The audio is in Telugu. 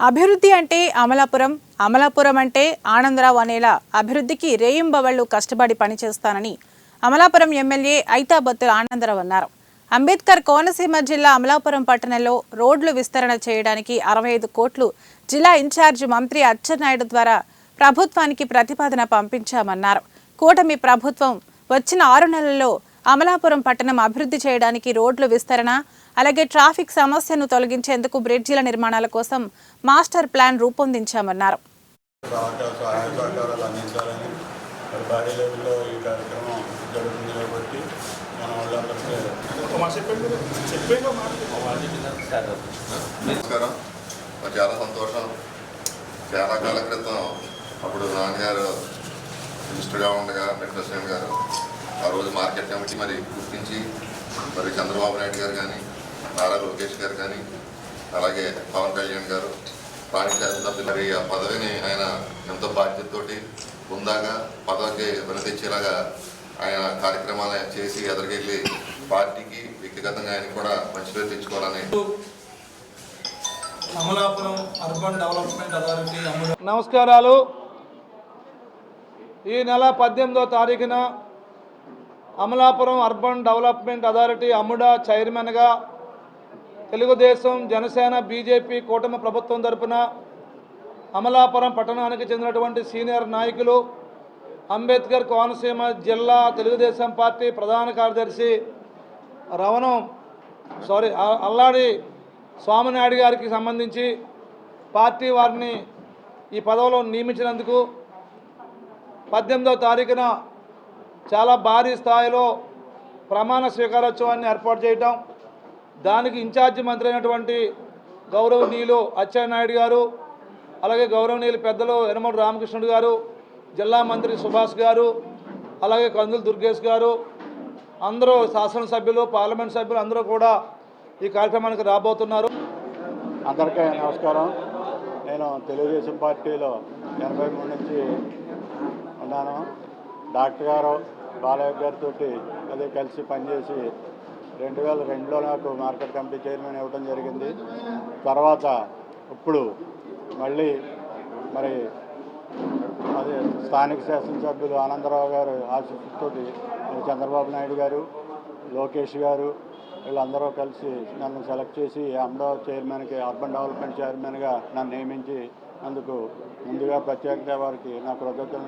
అభివృద్ధి అంటే అమలాపురం, అమలాపురం అంటే ఆనందరావు అనేలా అభివృద్ధికి రేయింబవళ్లు కష్టపడి పనిచేస్తానని అమలాపురం ఎమ్మెల్యే ఐతాబత్తుల ఆనందరావు అన్నారు. అంబేద్కర్ కోనసీమ జిల్లా అమలాపురం పట్టణంలో రోడ్లు విస్తరణ చేయడానికి 65 కోట్లు జిల్లా ఇన్ఛార్జి మంత్రి అచ్చెన్నాయుడు ద్వారా ప్రభుత్వానికి ప్రతిపాదన పంపించామన్నారు. కూటమి ప్రభుత్వం వచ్చిన 6 నెలల్లో అమలాపురం పట్టణం అభివృద్ధి చేయడానికి రోడ్లు విస్తరణ, అలాగే ట్రాఫిక్ సమస్యను తొలగించేందుకు బ్రిడ్జిల నిర్మాణాల కోసం మాస్టర్ ప్లాన్ రూపొందించామన్నారు. నమస్కారం. చాలా సంతోషం. చాలా కాల క్రితం అప్పుడు నాన్నగారు మినిస్టర్గా ఉండగా ప్రెసిడెంట్ గారు ఆ రోజు మార్కెట్ కమిటీ మరి గుర్తించి మరి చంద్రబాబు నాయుడు గారు కానీ, నారా లోకేష్ గారు కానీ, అలాగే పవన్ కళ్యాణ్ గారు ప్రాణిశాస్త్ర మరి ఆ పదవిని ఆయన ఎంతో బాధ్యతతోటి ఉందాగా పదవికి వెనతెచ్చేలాగా ఆయన కార్యక్రమాలు చేసి ఎదురుకెళ్ళి పార్టీకి వ్యక్తిగతంగా ఆయన కూడా మంచి పేరు తెచ్చుకోవాలని. అమలాపురం అర్బన్ డెవలప్మెంట్ అథారిటీ నమస్కారాలు. ఈ నెల 18వ తారీఖున అమలాపురం అర్బన్ డెవలప్మెంట్ అథారిటీ అమ్ముడా చైర్మన్గా తెలుగుదేశం, జనసేన, బీజేపీ కూటమి ప్రభుత్వం తరపున అమలాపురం పట్టణానికి చెందినటువంటి సీనియర్ నాయకులు, అంబేద్కర్ కోనసీమ జిల్లా తెలుగుదేశం పార్టీ ప్రధాన కార్యదర్శి అల్లాడి స్వామినాయుడు గారికి సంబంధించి పార్టీ వారిని ఈ పదవిలో నియమించినందుకు 18వ తారీఖున చాలా భారీ స్థాయిలో ప్రమాణ స్వీకారోత్సవాన్ని ఏర్పాటు చేయటం, దానికి ఇన్ఛార్జి మంత్రి అయినటువంటి గౌరవనీయులు అచ్చెన్నాయుడు గారు, అలాగే గౌరవనీయులు పెద్దలు యనమల రామకృష్ణుడు గారు, జిల్లా మంత్రి సుభాష్ గారు, అలాగే కందుల దుర్గేష్ గారు, అందరూ శాసనసభ్యులు, పార్లమెంట్ సభ్యులు అందరూ కూడా ఈ కార్యక్రమానికి రాబోతున్నారు. అందరికీ నమస్కారం. నేను తెలుగుదేశం పార్టీలో 83 నుంచి ఉన్నాను. డాక్టర్ గారు బాలయ్య గారితో అదే కలిసి పనిచేసి 2002లో నాకు మార్కెట్ కమిటీ చైర్మన్ ఇవ్వడం జరిగింది. తర్వాత ఇప్పుడు మళ్ళీ మరి అదే స్థానిక శాసనసభ్యులు ఆనందరావు గారు ఆశీస్సుతో చంద్రబాబు నాయుడు గారు, లోకేష్ గారు వీళ్ళందరూ కలిసి నన్ను సెలెక్ట్ చేసి అమరావతి చైర్మన్కి, అర్బన్ డెవలప్మెంట్ చైర్మన్గా నన్ను నియమించి అందుకు ముందుగా ప్రత్యేకంగా వారికి నా కృతజ్ఞతలు